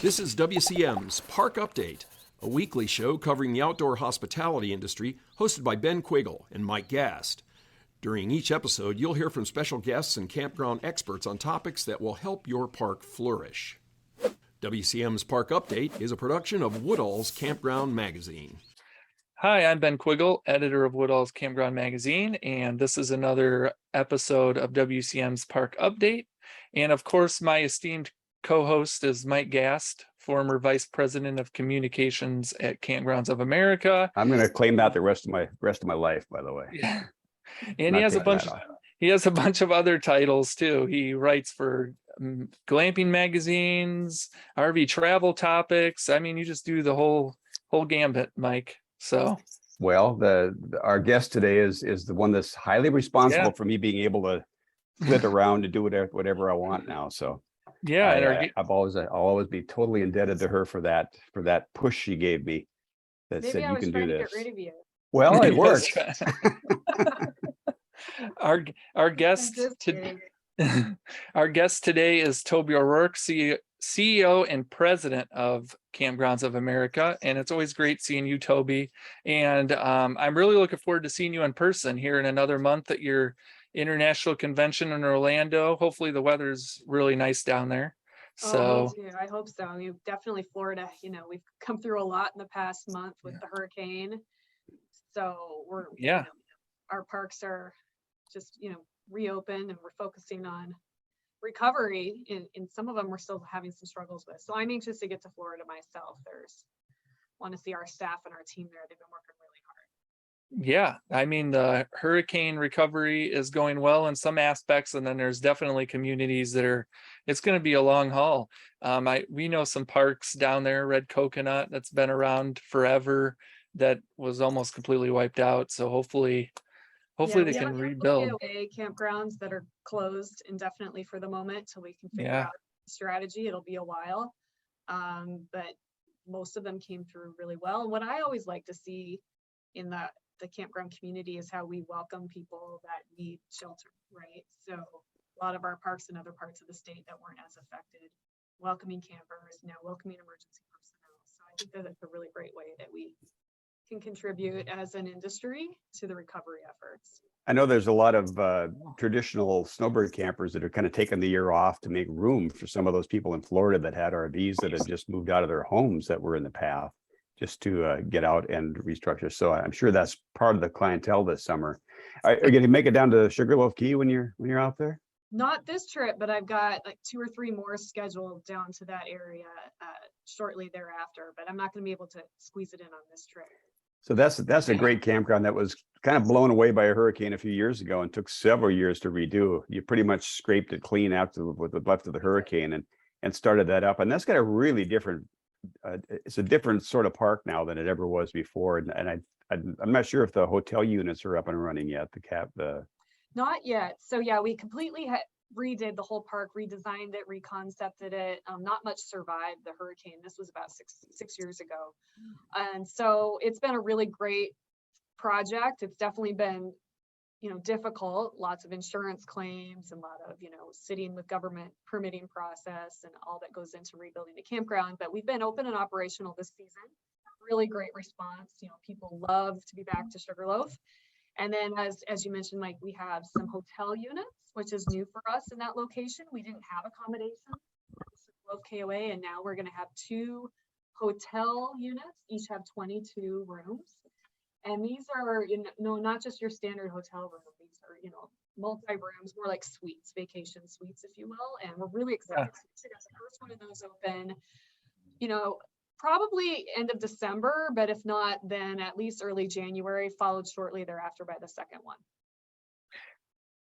This is WCM's Park Update, a weekly show covering the outdoor hospitality industry, hosted by Ben Quiggle and Mike Gast. During each episode, you'll hear from special guests and campground experts on topics that will help your park flourish. WCM's Park Update is a production of Woodall's Campground Magazine. Hi, I'm Ben Quiggle, editor of Woodall's Campground Magazine, and this is another episode of WCM's Park Update. And of course, my esteemed co-host is Mike Gast, former vice president of communications at Kampgrounds of America. I'm going to claim that the rest of my life, by the way. Yeah. And he has a bunch of other titles too. He writes for glamping magazines, RV travel topics. I mean, you just do the whole gambit, Mike. So, well, our guest today is the one that's highly responsible for me being able to flit around and do whatever I want now. So, yeah, I'll always be totally indebted to her for that push she gave me that Maybe said you can do this. Get rid of you. Well, it worked. Our guest today is Toby O'Rourke, CEO and president of Kampgrounds of America, and it's always great seeing you, Toby. And I'm really looking forward to seeing you in person here in another month at your international convention in Orlando. Hopefully the weather's really nice down there. So I hope so. I mean, definitely Florida, we've come through a lot in the past month with the hurricane. So our parks are just, reopened, and we're focusing on recovery. In some of them we're still having some struggles with. So I'm anxious to get to Florida myself. Want to see our staff and our team there. They've been working really hard. Yeah, I mean, the hurricane recovery is going well in some aspects, and then there's definitely communities that it's going to be a long haul. We know some parks down there, Red Coconut, that's been around forever, that was almost completely wiped out. So hopefully they can rebuild. KOA campgrounds that are closed indefinitely for the moment till we can figure out the strategy. It'll be a while, but most of them came through really well. And what I always like to see in the campground community is how we welcome people that need shelter, right? So a lot of our parks in other parts of the state that weren't as affected, welcoming campers, now welcoming emergency personnel. So I think that's a really great way that we can contribute as an industry to the recovery efforts. I know there's a lot of traditional snowbird campers that are kind of taking the year off to make room for some of those people in Florida that had RVs that had just moved out of their homes that were in the path, just to get out and restructure. So I'm sure that's part of the clientele this summer. Are you going to make it down to Sugarloaf Key when you're out there? Not this trip, but I've got like 2 or 3 more scheduled down to that area shortly thereafter. But I'm not going to be able to squeeze it in on this trip. So that's a great campground that was kind of blown away by a hurricane a few years ago and took several years to redo. You pretty much scraped it clean after what was left of the hurricane and started that up. And that's got a really different, it's a different sort of park now than it ever was before. And I'm not sure if the hotel units are up and running yet. Not yet. So yeah, we completely redid the whole park, redesigned it, reconcepted it. Not much survived the hurricane. This was about six years ago. And so it's been a really great project. It's definitely been, difficult, lots of insurance claims and a lot of, sitting with government permitting process and all that goes into rebuilding the campground. But we've been open and operational this season. Really great response. People love to be back to Sugarloaf. And then as you mentioned, Mike, we have some hotel units, which is new for us in that location. We didn't have accommodation at KOA, and now we're going to have 2 hotel units, each have 22 rooms. And these are, not just your standard hotel room. These are, multi-rooms, more like suites, vacation suites, if you will. And we're really excited to get the first one of those open, probably end of December, but if not, then at least early January, followed shortly thereafter by the second one.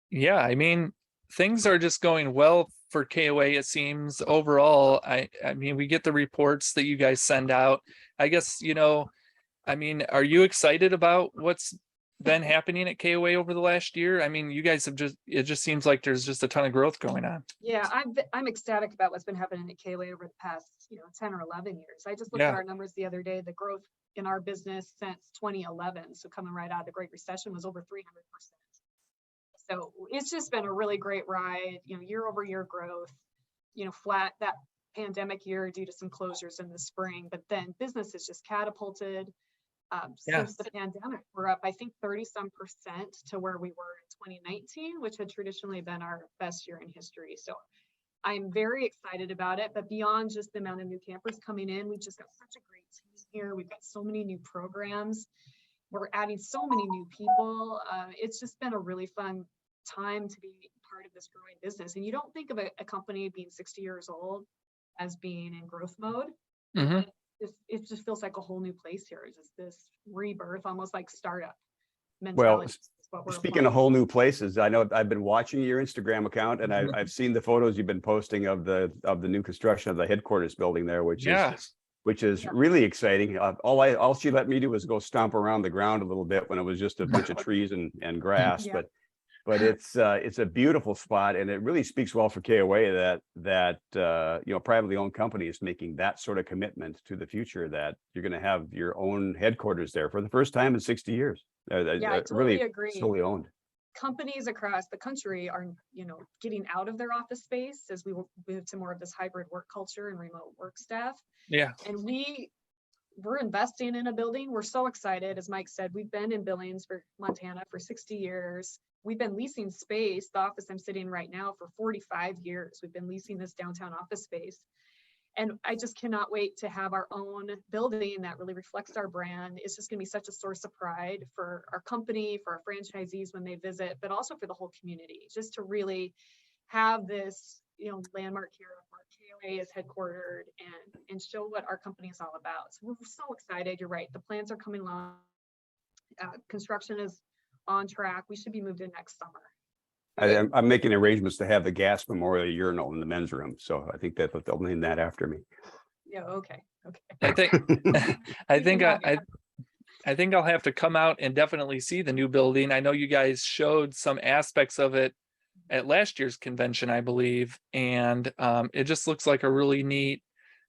Yeah, I mean, things are just going well for KOA, it seems, overall. I mean, we get the reports that you guys send out. I guess, are you excited about what's been happening at KOA over the last year? I mean, you guys have it just seems like there's just a ton of growth going on. Yeah, I'm ecstatic about what's been happening at KOA over the past, 10 or 11 years. I just looked at our numbers the other day. The growth in our business since 2011, so coming right out of the Great Recession, was over 300%. So it's just been a really great ride, year over year growth, flat, that pandemic year due to some closures in the spring, but then business has just catapulted. Yeah. Since the pandemic, we're up, I think, 30-some% to where we were in 2019, which had traditionally been our best year in history. So I'm very excited about it. But beyond just the amount of new campers coming in, we've just got such a great team here. We've got so many new programs. We're adding so many new people. It's just been a really fun time to be part of this growing business. And you don't think of a company being 60 years old as being in growth mode. Mhm. It just feels like a whole new place here. It's just this rebirth, almost like startup Well, mentality. is what we're speaking of applying. whole new places, I know I've been watching your Instagram account, and I've seen the photos you've been posting of the new construction of the headquarters building there, which is Yeah. really exciting. All she let me do was go stomp around the ground a little bit when it was just a bunch of trees and grass. Yeah. But it's a beautiful spot, and it really speaks well for KOA that privately owned company is making that sort of commitment to the future, that you're going to have your own headquarters there for the first time in 60 years. Yeah, I totally really agree. solely owned. Companies across the country are, getting out of their office space as we move to more of this hybrid work culture and remote work staff. Yeah. And we're investing in a building. We're so excited. As Mike said, we've been in Billings, Montana for 60 years. We've been leasing space, the office I'm sitting in right now, for 45 years. We've been leasing this downtown office space. And I just cannot wait to have our own building that really reflects our brand. It's just going to be such a source of pride for our company, for our franchisees when they visit, but also for the whole community, just to really have this, landmark here where KOA is headquartered and show what our company is all about. So we're so excited. You're right. The plans are coming along. Construction is on track. We should be moved in next summer. I'm making arrangements to have the gas memorial urinal in the men's room, so I think that they'll name that after me. Yeah. Okay. I think I'll have to come out and definitely see the new building. I know you guys showed some aspects of it at last year's convention, I believe, and it just looks like a really neat,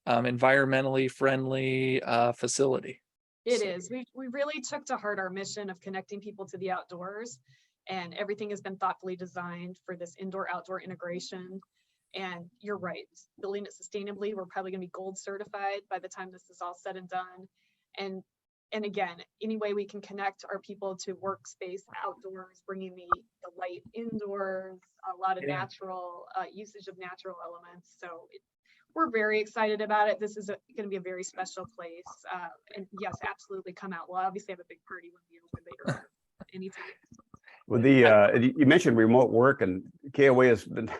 environmentally friendly facility. It is. We really took to heart our mission of connecting people to the outdoors, and everything has been thoughtfully designed for this indoor-outdoor integration. And you're right, building it sustainably, we're probably going to be gold certified by the time this is all said and done. And again, any way we can connect our people to workspace outdoors, bringing the light indoors, a lot of natural usage of natural elements. So we're very excited about it. This is going to be a very special place. And yes, absolutely come out. We'll obviously have a big party when we open later anytime. Well, you mentioned remote work, and KOA has been,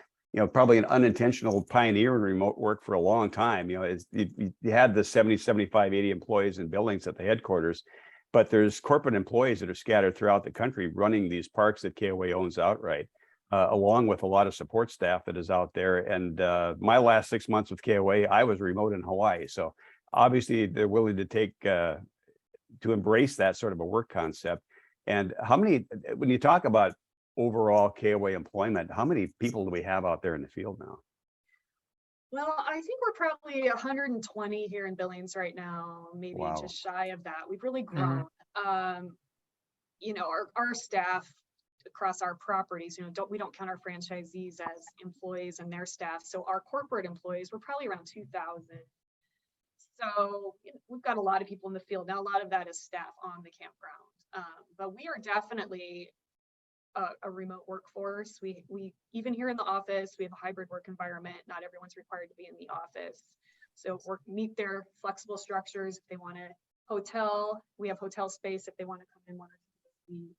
probably an unintentional pioneer in remote work for a long time. You had the 70, 75, 80 employees in Billings at the headquarters, but there's corporate employees that are scattered throughout the country running these parks that KOA owns outright, along with a lot of support staff that is out there. And my last 6 months with KOA, I was remote in Hawaii. So obviously they're willing to embrace that sort of a work concept. And when you talk about overall KOA employment, how many people do we have out there in the field now? Well, I think we're probably 120 here in Billings right now, maybe Wow. just shy of that. We've really grown. Our staff across our properties, we don't count our franchisees as employees and their staff. So our corporate employees, we're probably around 2,000. So we've got a lot of people in the field. Now, a lot of that is staff on the campground. But we are definitely a remote workforce. We even here in the office, we have a hybrid work environment. Not everyone's required to be in the office. So meet their flexible structures. If they want a hotel, we have hotel space if they want to come in 1 or 2 days a week.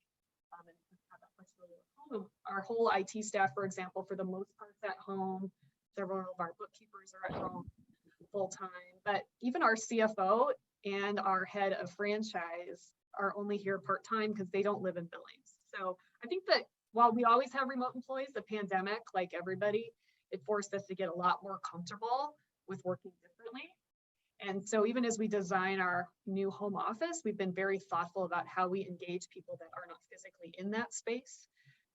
And have that flexibility at home. Our whole IT staff, for example, for the most part, is at home. Several of our bookkeepers are at home full time. But even our CFO and our head of franchise are only here part-time because they don't live in Billings. So I think that while we always have remote employees, the pandemic, like everybody, it forced us to get a lot more comfortable with working differently. And so even as we design our new home office, we've been very thoughtful about how we engage people that are not physically in that space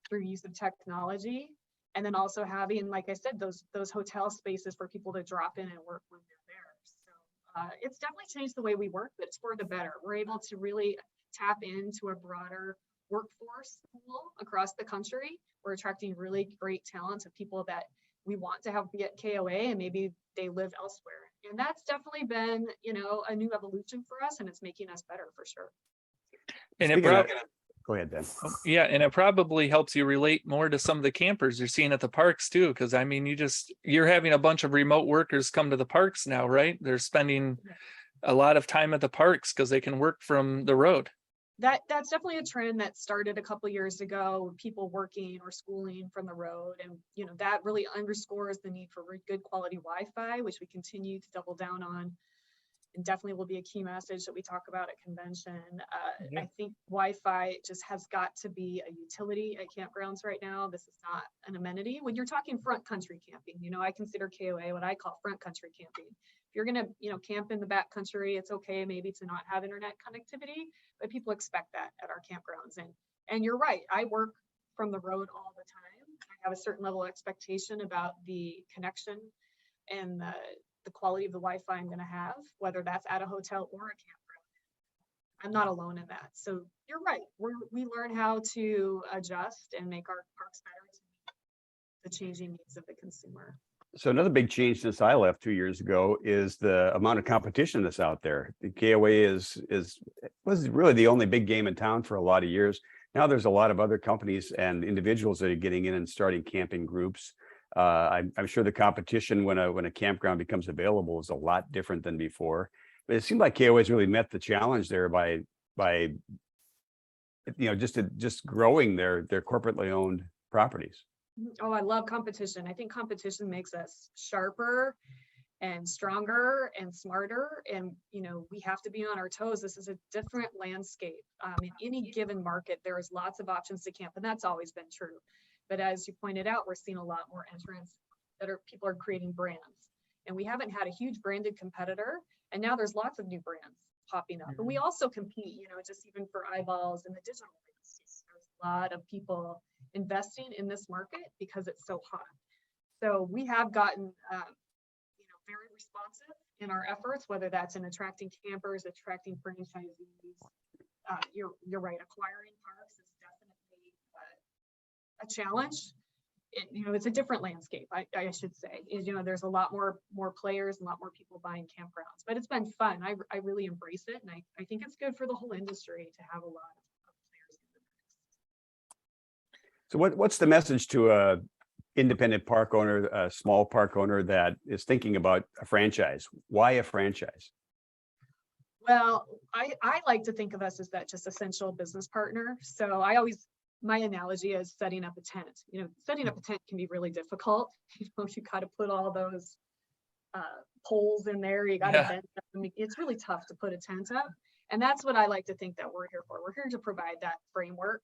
through use of technology. And then also having, like I said, those hotel spaces for people to drop in and work when they're there. So it's definitely changed the way we work, but it's for the better. We're able to really tap into a broader workforce pool across the country. We're attracting really great talent of people that we want to have be at KOA, and maybe they live elsewhere. And that's definitely been, a new evolution for us, and it's making us better for sure. And Go ahead, Ben. yeah, and it probably helps you relate more to some of the campers you're seeing at the parks too, because I mean, you're having a bunch of remote workers come to the parks now, right? They're spending a lot of time at the parks because they can work from the road. That's definitely a trend that started a couple of years ago, people working or schooling from the road. And, that really underscores the need for good quality Wi-Fi, which we continue to double down on, and definitely will be a key message that we talk about at convention. I think Wi-Fi just has got to be a utility at campgrounds right now. This is not an amenity. When you're talking front country camping, I consider KOA what I call front country camping. If you're going to, camp in the back country, it's okay maybe to not have internet connectivity, but people expect that at our campgrounds. And you're right, I work from the road all the time. I have a certain level of expectation about the connection and the quality of the Wi-Fi I'm going to have, whether that's at a hotel or a campground. I'm not alone in that. So you're right. We learn how to adjust and make our parks better to meet the changing needs of the consumer. So another big change since I left 2 years ago is the amount of competition that's out there. The KOA was really the only big game in town for a lot of years. Now there's a lot of other companies and individuals that are getting in and starting camping groups. I'm sure the competition when a campground becomes available is a lot different than before. But it seems like KOA has really met the challenge there by just growing their corporately owned properties. Oh, I love competition. I think competition makes us sharper and stronger and smarter. And, we have to be on our toes. This is a different landscape. In any given market, there is lots of options to camp, and that's always been true. But as you pointed out, we're seeing a lot more entrants people are creating brands. And we haven't had a huge branded competitor. And now there's lots of new brands popping up. And we also compete, just even for eyeballs in the digital space. There's a lot of people investing in this market because it's so hot. So we have gotten, very responsive in our efforts, whether that's in attracting campers, attracting franchisees. You're right, acquiring parks is definitely a challenge. It's a different landscape, I should say. There's a lot more players and a lot more people buying campgrounds, but it's been fun. I really embrace it, and I think it's good for the whole industry to have a lot of players in the mix. So what's the message to a independent park owner, a small park owner that is thinking about a franchise? Why a franchise? Well, I like to think of us as that just essential business partner. So my analogy is setting up a tent. Setting up a tent can be really difficult. You got to put all those poles in there. You got to bend them. It's really tough to put a tent up. And that's what I like to think that we're here for. We're here to provide that framework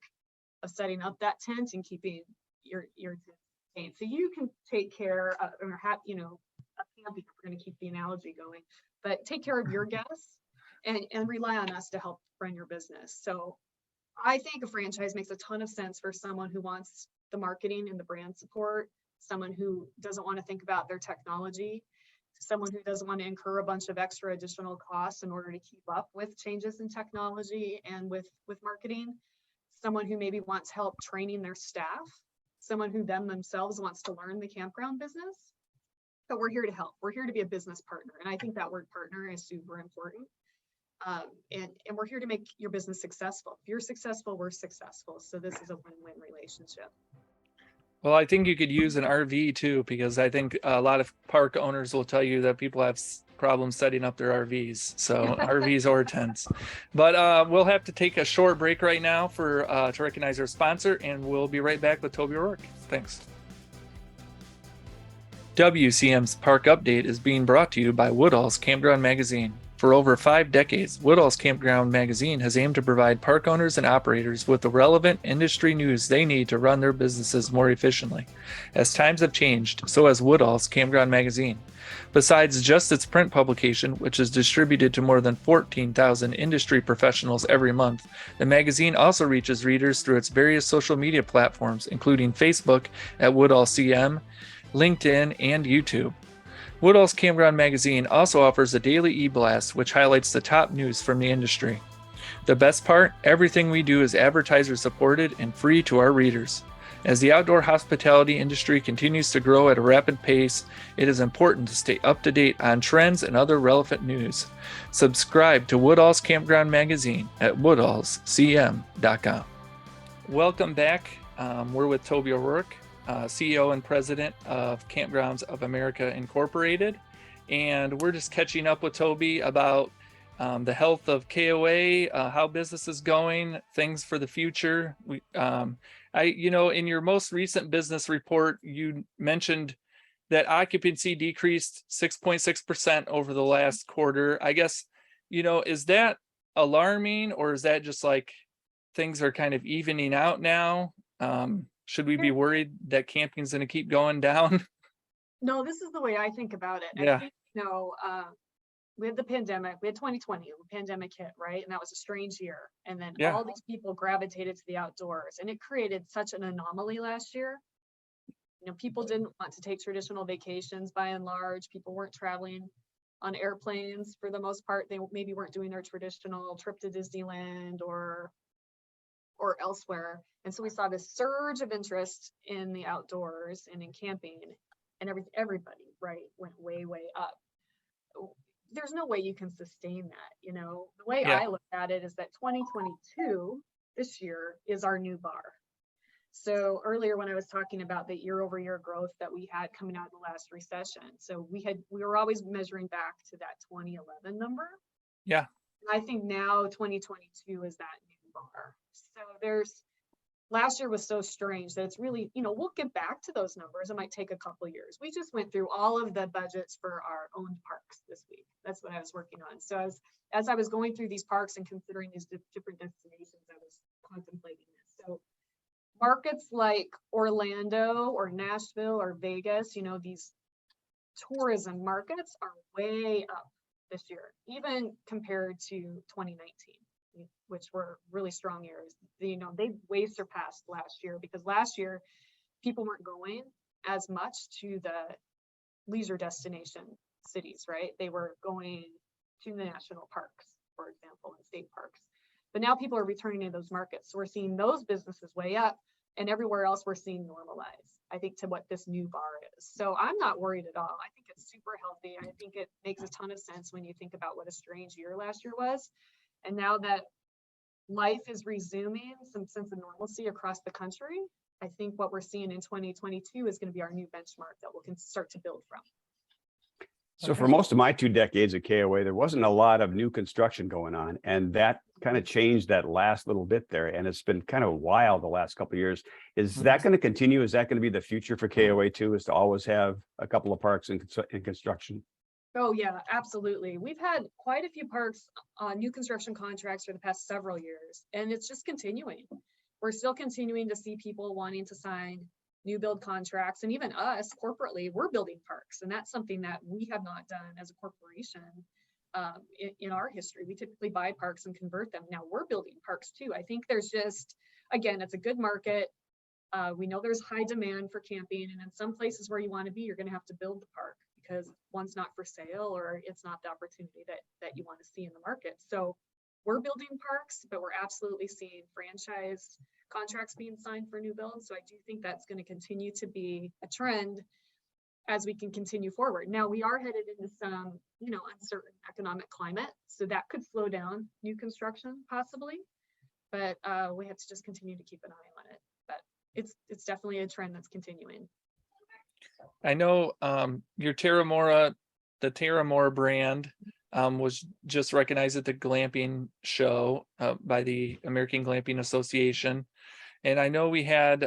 of setting up that tent and keeping your tent. So you can take care of, or have, a camping, we're going to keep the analogy going, but take care of your guests and rely on us to help run your business. So I think a franchise makes a ton of sense for someone who wants the marketing and the brand support, someone who doesn't want to think about their technology, someone who doesn't want to incur a bunch of extra additional costs in order to keep up with changes in technology and with marketing, someone who maybe wants help training their staff, someone who themselves wants to learn the campground business. But we're here to help. We're here to be a business partner. And I think that word partner is super important. And we're here to make your business successful. If you're successful, we're successful. So this is a win-win relationship. Well, I think you could use an RV too, because I think a lot of park owners will tell you that people have problems setting up their RVs. So RVs or tents. But we'll have to take a short break right now to recognize our sponsor, and we'll be right back with Toby O'Rourke. Thanks. WCM's Park Update is being brought to you by Woodall's Campground Magazine. For over 5 decades, Woodall's Campground Magazine has aimed to provide park owners and operators with the relevant industry news they need to run their businesses more efficiently. As times have changed, so has Woodall's Campground Magazine. Besides just its print publication, which is distributed to more than 14,000 industry professionals every month, the magazine also reaches readers through its various social media platforms, including Facebook at Woodall CM, LinkedIn, and YouTube. Woodall's Campground Magazine also offers a daily e-blast which highlights the top news from the industry. The best part, everything we do is advertiser supported and free to our readers. As the outdoor hospitality industry continues to grow at a rapid pace, it is important to stay up to date on trends and other relevant news. Subscribe to Woodall's Campground Magazine at woodallscm.com. Welcome back. We're with Toby O'Rourke, CEO and President of Kampgrounds of America Incorporated. And we're just catching up with Toby about the health of KOA, how business is going, things for the future. In your most recent business report, you mentioned that occupancy decreased 6.6% over the last quarter. I guess, is that alarming, or is that just like things are kind of evening out now? Should we be worried that camping's going to keep going down? No, this is the way I think about it. Yeah. I think, we had the pandemic, we had 2020, the pandemic hit, right? And that was a strange year. And then all these people gravitated to the outdoors, and it created such an anomaly last year. People didn't want to take traditional vacations by and large. People weren't traveling on airplanes for the most part. They maybe weren't doing their traditional trip to Disneyland or elsewhere. And so we saw this surge of interest in the outdoors and in camping, and everybody, right, went way, way up. There's no way you can sustain that. The way I look at it is that 2022, this year, is our new bar. So earlier when I was talking about the year-over-year growth that we had coming out of the last recession, so we were always measuring back to that 2011 number. Yeah. And I think now 2022 is that new bar. So last year was so strange that it's really, we'll get back to those numbers. It might take a couple of years. We just went through all of the budgets for our owned parks this week. That's what I was working on. So as I was going through these parks and considering these different destinations, I was contemplating this. So markets like Orlando or Nashville or Vegas, these tourism markets are way up this year, even compared to 2019. Which were really strong years. They way surpassed last year, because last year people weren't going as much to the leisure destination cities, right? They were going to the national parks, for example, and state parks. But now people are returning to those markets. So we're seeing those businesses way up, and everywhere else we're seeing normalize, I think, to what this new bar is. So I'm not worried at all. I think it's super healthy. I think it makes a ton of sense when you think about what a strange year last year was. And now that life is resuming some sense of normalcy across the country, I think what we're seeing in 2022 is going to be our new benchmark that we can start to build from. So for most of my 2 decades at KOA, there wasn't a lot of new construction going on, and that kind of changed that last little bit there. And it's been kind of wild the last couple of years. Is that going to continue? Is that going to be the future for KOA too, is to always have a couple of parks in construction? Oh yeah, absolutely. We've had quite a few parks on new construction contracts for the past several years, and it's just continuing. We're still continuing to see people wanting to sign new build contracts, and even us corporately, we're building parks, and that's something that we have not done as a corporation in our history. We typically buy parks and convert them. Now we're building parks too. I think there's just, again, it's a good market. We know there's high demand for camping, and in some places where you want to be, you're going to have to build the park, because one's not for sale or it's not the opportunity that you want to see in the market. So we're building parks, but we're absolutely seeing franchise contracts being signed for new builds. So I do think that's going to continue to be a trend as we can continue forward. Now we are headed into some, uncertain economic climate, so that could slow down new construction possibly, but we have to just continue to keep an eye on it. But it's definitely a trend that's continuing. I know your Terramor, the Terramor brand was just recognized at the glamping show by the American Glamping Association. And I know we had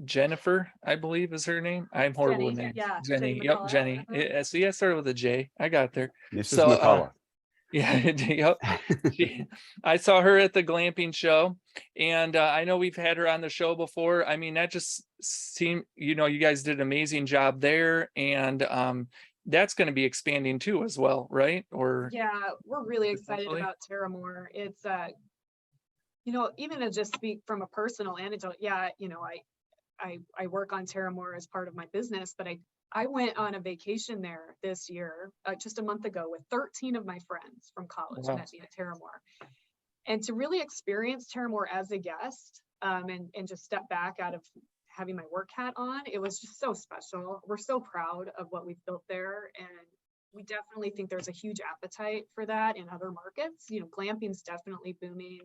Jennifer, I believe is her name. I'm horrible with names. Yeah, Jenny. Yep, Jenny. See, I started with a J. I got there. This is McCullough. Yeah, yep. I saw her at the glamping show, and I know we've had her on the show before. I mean, that just seemed, you guys did an amazing job there, and that's going to be expanding too as well, right? Or yeah, we're really excited about Terramor. It's even to just speak from a personal anecdote, I work on Terramor as part of my business, but I went on a vacation there this year, just a month ago, with 13 of my friends from college. Wow. Met me at Terramor. And to really experience Terramor as a guest, and just step back out of having my work hat on. It was just so special. We're so proud of what we've built there, and we definitely think there's a huge appetite for that in other markets. You know, glamping's definitely booming.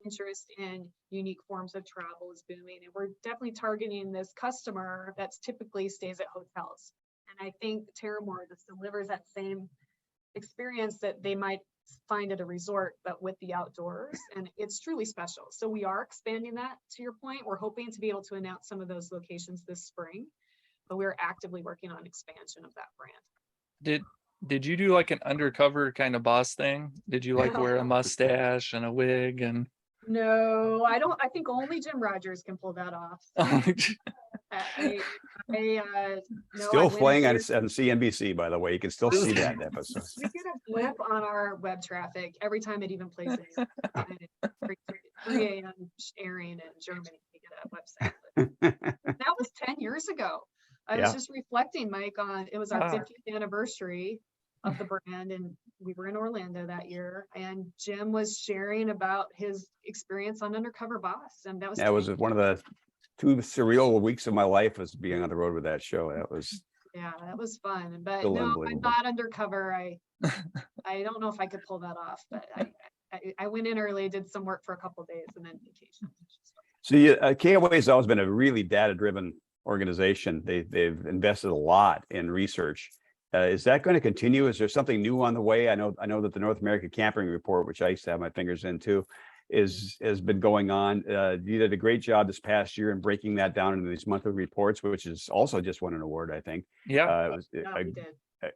Interest in unique forms of travel is booming, and we're definitely targeting this customer that's typically stays at hotels. And I think Terramor just delivers that same experience that they might find at a resort, but with the outdoors, and it's truly special. So we are expanding that, to your point. We're hoping to be able to announce some of those locations this spring, but we're actively working on expansion of that brand. Did you do like an undercover kind of boss thing? Did you like wear a mustache and a wig and? No, I don't. I think only Jim Rogers can pull that off. No, Still playing on CNBC, by the way. You can still see that episode. We get a blip on our web traffic every time it even plays it. 3 a.m. airing in Germany. We get a website. That was 10 years ago. I was just reflecting, Mike, on it was our 50th anniversary of the brand, and we were in Orlando that year, and Jim was sharing about his experience on Undercover Boss, and that was one of the 2 surreal weeks of my life, was being on the road with that show. That was fun. But no, I'm not undercover. I don't know if I could pull that off, but I went in early, did some work for a couple of days, and then vacation. So KOA has always been a really data-driven organization. They've invested a lot in research. Is that going to continue? Is there something new on the way? I know that the North American Camping Report, which I used to have my fingers in too, has been going on. You did a great job this past year in breaking that down into these monthly reports, which is also just won an award, I think. Yeah, it was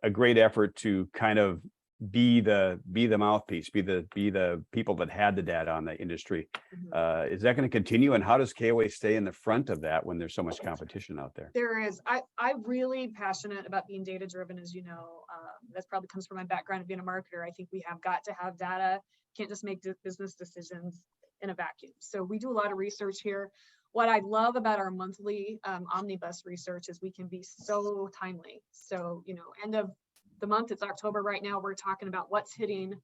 a great effort to kind of be the mouthpiece, be the people that had the data on the industry. Is that going to continue, and how does KOA stay in the front of that when there's so much competition out there? There is. I'm really passionate about being data driven, as you know. That probably comes from my background of being a marketer. I think we have got to have data. Can't just make business decisions in a vacuum. So we do a lot of research here. What I love about our monthly omnibus research is we can be so timely. So, you know, end of the month, it's October right now, we're talking about what's hitting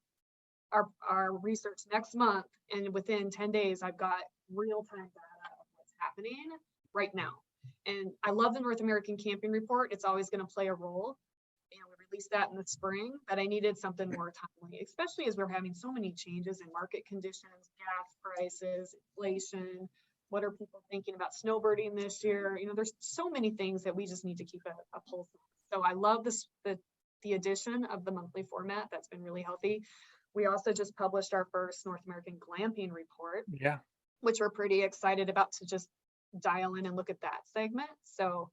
our research next month, and within 10 days I've got real-time data of what's happening right now. And I love the North American Camping Report. It's always going to play a role, and we released that in the spring, but I needed something more timely, especially as we're having so many changes in market conditions, gas prices, inflation. What are people thinking about snowbirding this year? You know, there's so many things that we just need to keep a pulse on. So I love the addition of the monthly format. That's been really healthy. We also just published our first North American Glamping Report, which we're pretty excited about, to just dial in and look at that segment. So,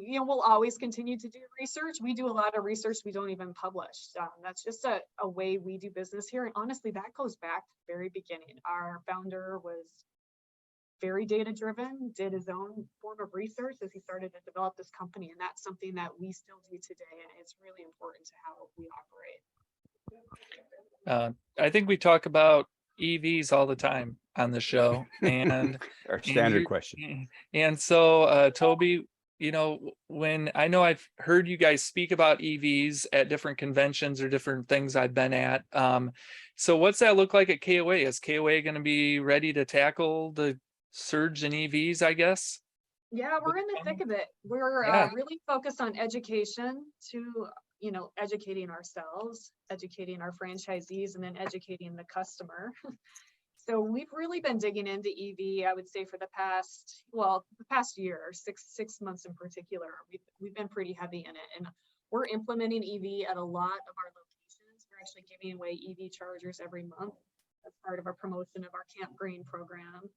you know, we'll always continue to do research. We do a lot of research we don't even publish. That's just a way we do business here. And honestly, that goes back to the very beginning. Our founder was very data driven, did his own form of research as he started to develop this company. And that's something that we still do today. And it's really important to how we operate. I think we talk about EVs all the time on the show, and our standard question. And so, Toby, you know, when I know I've heard you guys speak about EVs at different conventions or different things I've been at. So what's that look like at KOA? Is KOA going to be ready to tackle the surge in EVs, I guess? Yeah, we're in the thick of it. We're really focused on education, to, you know, educating ourselves, educating our franchisees, and then educating the customer. So we've really been digging into EV, I would say, for the past year, six months in particular. We've been pretty heavy in it, and we're implementing EV at a lot of our locations. We're actually giving away EV chargers every month as part of our promotion of our Camp Green program.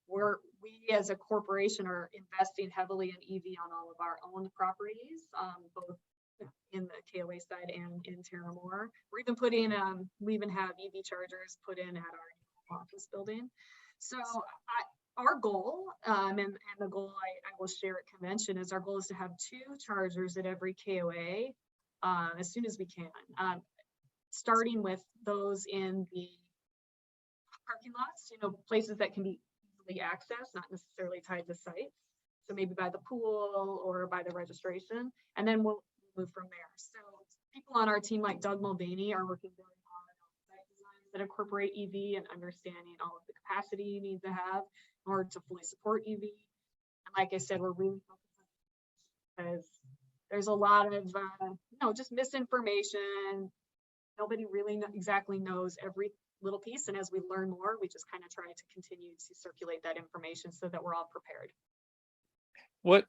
We as a corporation are investing heavily in EV on all of our own properties, both in the KOA side and in Terramor. We're even putting, we even have EV chargers put in at our office building. So our goal, and the goal I will share at convention, is our goal is to have 2 chargers at every KOA as soon as we can, starting with those in the parking lots, you know, places that can be easily accessed, not necessarily tied to sites. So maybe by the pool or by the registration, and then we'll move from there. So people on our team like Doug Mulvaney are working very hard on site design that incorporate EV and understanding all of the capacity you need to have in order to fully support EV. And like I said, we're really focused on, because there's a lot of just misinformation. Nobody really exactly knows every little piece, and as we learn more, we just kind of try to continue to circulate that information so that we're all prepared. What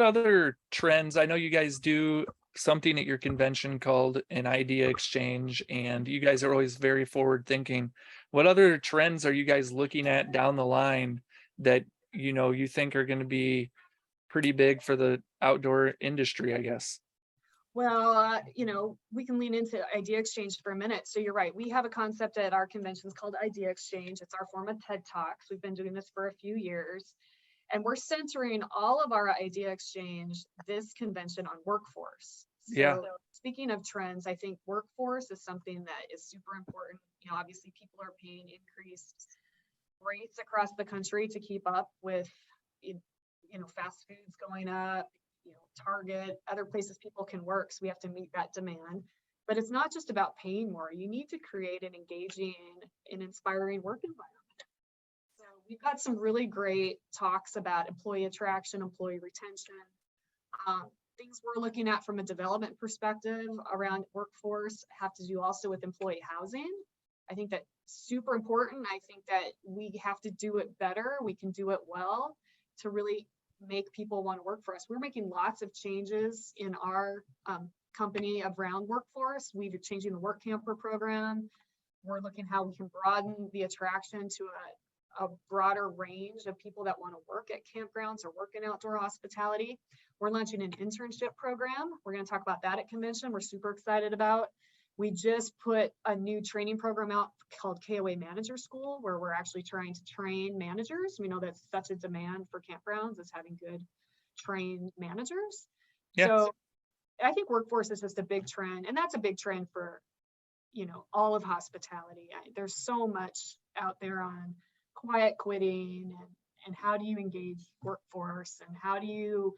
other trends? I know you guys do something at your convention called an idea exchange, and you guys are always very forward thinking. What other trends are you guys looking at down the line that you think are going to be pretty big for the outdoor industry, I guess? Well, we can lean into idea exchange for a minute. So you're right. We have a concept at our conventions called idea exchange. It's our form of TED Talks. We've been doing this for a few years, and we're centering all of our idea exchange this convention on workforce. So speaking of trends, I think workforce is something that is super important. Obviously people are paying increased rates across the country to keep up with, fast foods going up, Target, other places people can work. So we have to meet that demand. But it's not just about paying more. You need to create an engaging and inspiring work environment. So we've got some really great talks about employee attraction, employee retention, things we're looking at from a development perspective around workforce have to do also with employee housing. I think that's super important. I think that we have to do it better. We can do it well to really make people want to work for us. We're making lots of changes in our company around workforce. We're changing the work camper program. We're looking how we can broaden the attraction to a broader range of people that want to work at campgrounds or work in outdoor hospitality. We're launching an internship program. We're going to talk about that at convention. We're super excited about. We just put a new training program out called KOA Manager School, where we're actually trying to train managers. We know that's such a demand for campgrounds, is having good trained managers. Yes. So I think workforce is just a big trend, and that's a big trend for, all of hospitality. There's so much out there on quiet quitting and how do you engage workforce, and how do you,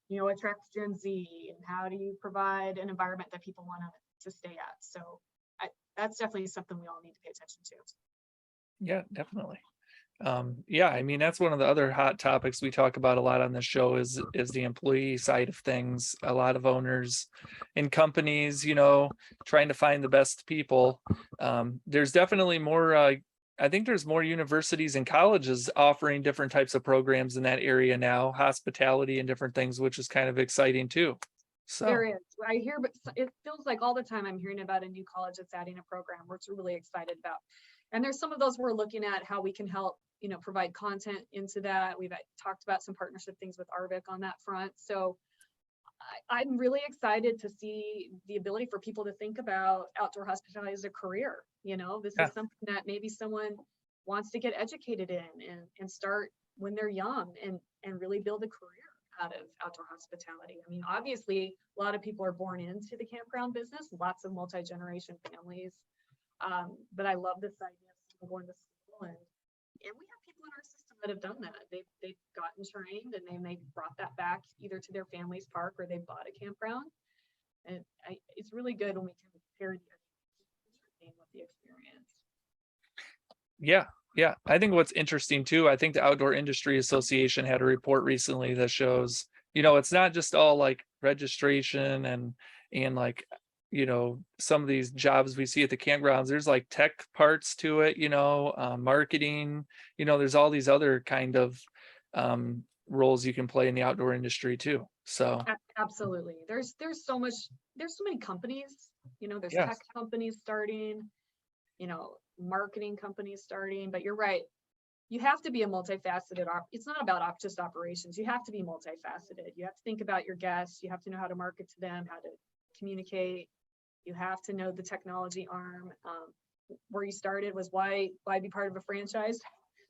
attract Gen Z, and how do you provide an environment that people want to stay at. So that's definitely something we all need to pay attention to. Yeah, definitely. That's one of the other hot topics we talk about a lot on the show is the employee side of things. A lot of owners and companies, trying to find the best people. There's definitely more, I think there's more universities and colleges offering different types of programs in that area now, hospitality and different things, which is kind of exciting too. So there is. I hear, but it feels like all the time I'm hearing about a new college that's adding a program we're really excited about. And there's some of those we're looking at how we can help, provide content into that. We've talked about some partnership things with Arvik on that front. So I'm really excited to see the ability for people to think about outdoor hospitality as a career. This is something that maybe someone wants to get educated in and start when they're young and really build a career out of outdoor hospitality. I mean, obviously, a lot of people are born into the campground business, lots of multi-generation families. But I love this idea of going to school, and we have people in our system that have done that. They've gotten trained, and they brought that back either to their family's park or they bought a campground. And it's really good when we can pair the education with the experience. Yeah, I think what's interesting too, I think the Outdoor Industry Association had a report recently that shows, it's not just all like registration and like, some of these jobs we see at the campgrounds. There's like tech parts to it, marketing, there's all these other kind of roles you can play in the outdoor industry too. So absolutely. There's so many companies, there's tech companies starting, marketing companies starting, but you're right. You have to be a multifaceted, it's not about just operations. You have to be multifaceted. You have to think about your guests. You have to know how to market to them, how to communicate. You have to know the technology arm. Where you started was why be part of a franchise?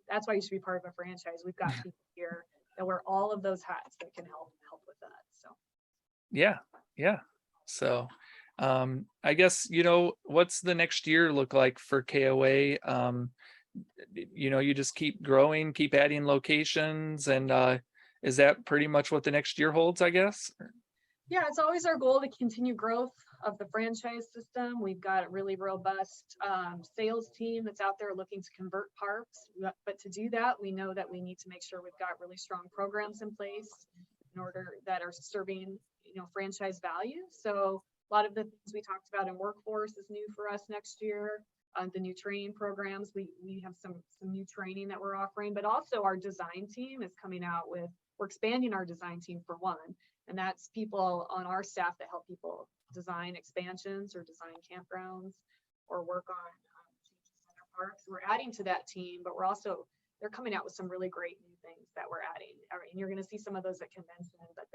That's why you should be part of a franchise. We've got people here that wear all of those hats that can help with that. So yeah. So I guess, what's the next year look like for KOA? You just keep growing, keep adding locations, and is that pretty much what the next year holds, I guess? Yeah, it's always our goal to continue growth of the franchise system. We've got a really robust sales team that's out there looking to convert parks. But to do that, we know that we need to make sure we've got really strong programs in place in order that are serving, franchise value. So a lot of the things we talked about in workforce is new for us next year. The new training programs, we have some new training that we're offering, but also our design team is coming out with, we're expanding our design team for one. And that's people on our staff that help people design expansions or design campgrounds or work on changes in their parks. We're adding to that team, but they're coming out with some really great new things that we're adding. And you're going to see some of those at convention, but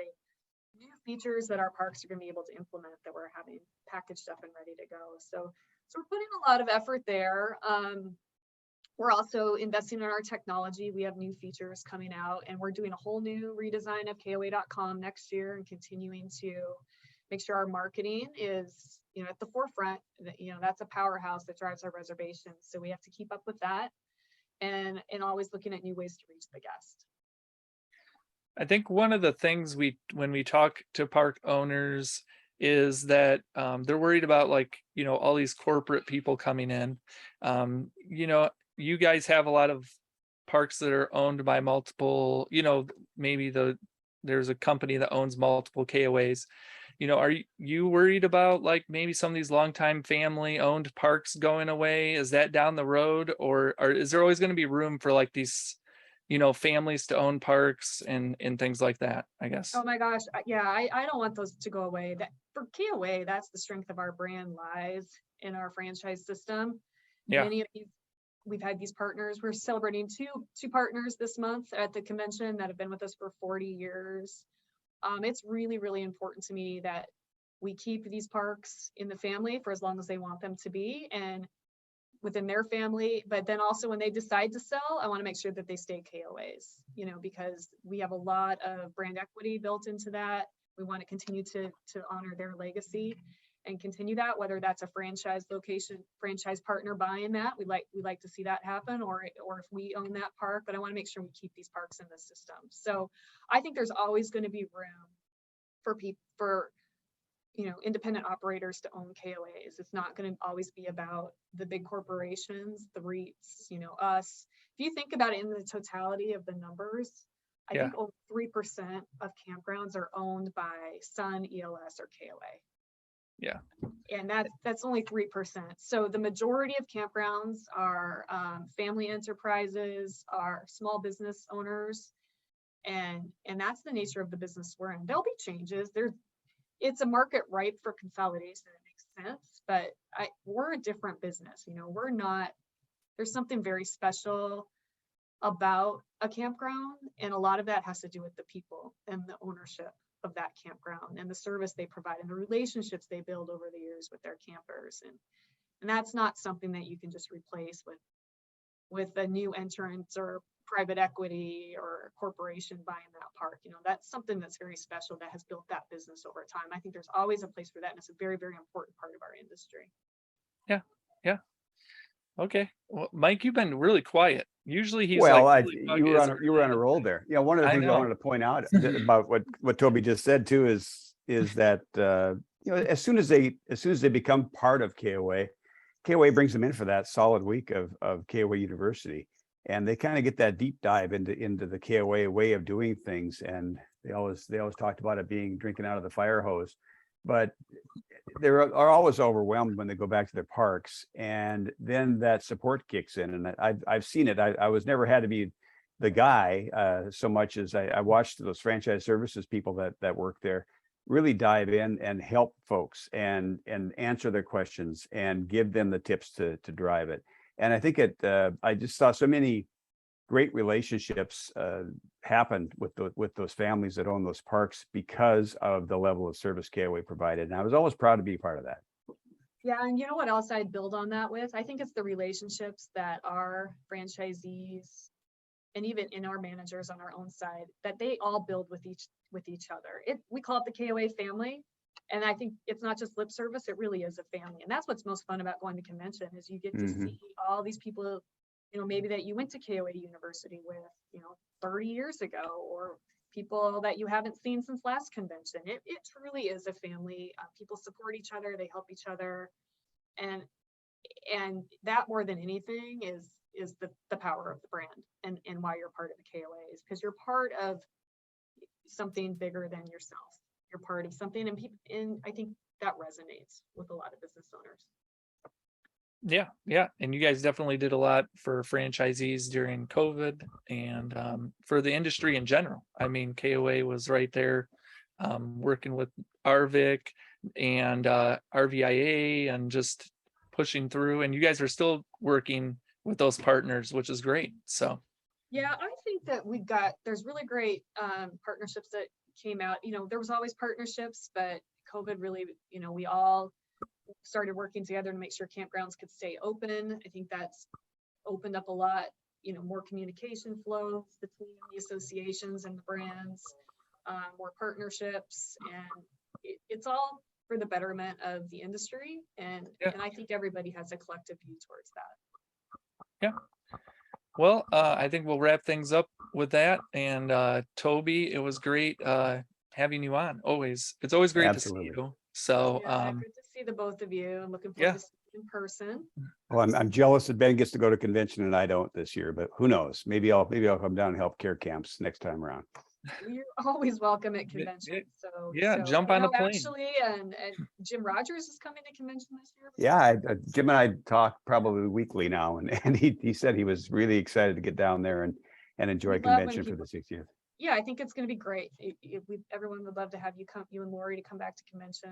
new features that our parks are going to be able to implement that we're having packaged up and ready to go. So we're putting a lot of effort there. We're also investing in our technology. We have new features coming out, and we're doing a whole new redesign of KOA.com next year and continuing to make sure our marketing is, at the forefront. That's a powerhouse that drives our reservations. So we have to keep up with that and always looking at new ways to reach the guest. I think one of the things when we talk to park owners is that they're worried about all these corporate people coming in. You guys have a lot of parks that are owned by multiple, maybe there's a company that owns multiple KOAs. Are you worried about maybe some of these longtime family owned parks going away? Is that down the road, or is there always going to be room for these, families to own parks and things like that, I guess? Oh my gosh. Yeah, I don't want those to go away. That for KOA, that's the strength of our brand lies in our franchise system. Yeah. Many of these, we've had these partners. We're celebrating two partners this month at the convention that have been with us for 40 years. It's really, really important to me that we keep these parks in the family for as long as they want them to be and within their family. But then also when they decide to sell, I want to make sure that they stay KOAs, because we have a lot of brand equity built into that. We want to continue to honor their legacy and continue that, whether that's a franchise location, franchise partner buying that, we like to see that happen, or if we own that park, but I want to make sure we keep these parks in the system. So I think there's always going to be room for people, for independent operators to own KOAs. It's not going to always be about the big corporations, the REITs, us. If you think about it in the totality of the numbers, I think over 3% of campgrounds are owned by Sun, ELS, or KOA. Yeah. And that's only 3%. So the majority of campgrounds are family enterprises, are small business owners. And that's the nature of the business we're in. There'll be changes. It's a market ripe for consolidation. It makes sense, but we're a different business. There's something very special about a campground. And a lot of that has to do with the people and the ownership of that campground and the service they provide and the relationships they build over the years with their campers. And that's not something that you can just replace with a new entrant or private equity or a corporation buying that park. That's something that's very special that has built that business over time. I think there's always a place for that, and it's a very, very important part of our industry. Yeah. Okay. Well, Mike, you've been really quiet. Usually he's you were on a roll there. One of the things I wanted to point out about what Toby just said too is that as soon as they become part of KOA brings them in for that solid week of KOA University, and they kind of get that deep dive into the KOA way of doing things. And they always talked about it being drinking out of the fire hose, but they are always overwhelmed when they go back to their parks, and then that support kicks in. And I've seen it. I was never had to be the guy so much as I watched those franchise services people that work there really dive in and help folks and answer their questions and give them the tips to drive it. And I think I just saw so many great relationships happened with those families that own those parks because of the level of service KOA provided. And I was always proud to be part of that. Yeah, and you know what else I'd build on that with? I think it's the relationships that our franchisees and even in our managers on our own side, that they all build with each other. We call it the KOA family. And I think it's not just lip service, it really is a family. And that's what's most fun about going to convention is you get to see all these people, maybe that you went to KOA University with, 30 years ago, or people that you haven't seen since last convention. It truly is a family. People support each other, they help each other, and that more than anything is the power of the brand and why you're part of the KOA, is because you're part of something bigger than yourself. You're part of something, and I think that resonates with a lot of business owners. Yeah. And you guys definitely did a lot for franchisees during COVID and for the industry in general. I mean, KOA was right there working with RVIC and RVIA and just pushing through. And you guys are still working with those partners, which is great. So yeah, I think that there's really great partnerships that came out. There was always partnerships, but COVID really, we all started working together to make sure campgrounds could stay open. I think that's opened up a lot, more communication flows between the associations and the brands, more partnerships, and it's all for the betterment of the industry. And I think everybody has a collective view towards that. Yeah. Well, I think we'll wrap things up with that. And Toby, it was great having you on. It's always great Absolutely. to see you. So good to see the both of you. I'm looking forward to seeing you in person. Well, I'm jealous that Ben gets to go to convention and I don't this year, but who knows? Maybe I'll come down and help care camps next time around. You're always welcome at convention. So jump on a plane. Actually, and Jim Rogers is coming to convention this year. Yeah, Jim and I talk probably weekly now, and he said he was really excited to get down there and enjoy convention for the 60th. Yeah, I think it's going to be great. Everyone would love to have you and Lori to come back to convention.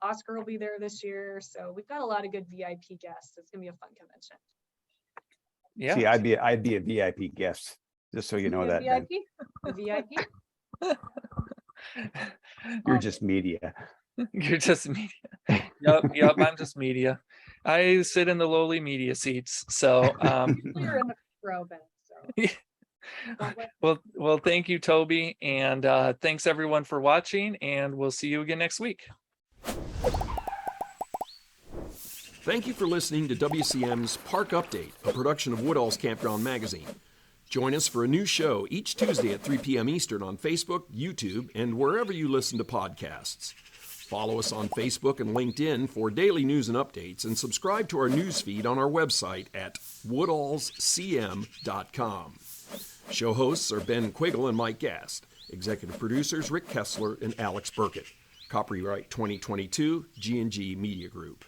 Oscar will be there this year, so we've got a lot of good VIP guests. It's going to be a fun convention. Yeah. See, I'd be a VIP guest, just so you know that. VIP? A VIP? You're just media. You're just media. Yep. I'm just media. I sit in the lowly media seats. So you're in the row, Ben. So. Well, thank you, Toby, and thanks everyone for watching, and we'll see you again next week. Thank you for listening to WCM's Park Update, a production of Woodall's Campground Magazine. Join us for a new show each Tuesday at 3 p.m. Eastern on Facebook, YouTube, and wherever you listen to podcasts. Follow us on Facebook and LinkedIn for daily news and updates, and subscribe to our news feed on our website at woodallscm.com. Show hosts are Ben Quiggle and Mike Gast. Executive producers Rick Kessler and Alex Burkett. Copyright 2022, G&G Media Group.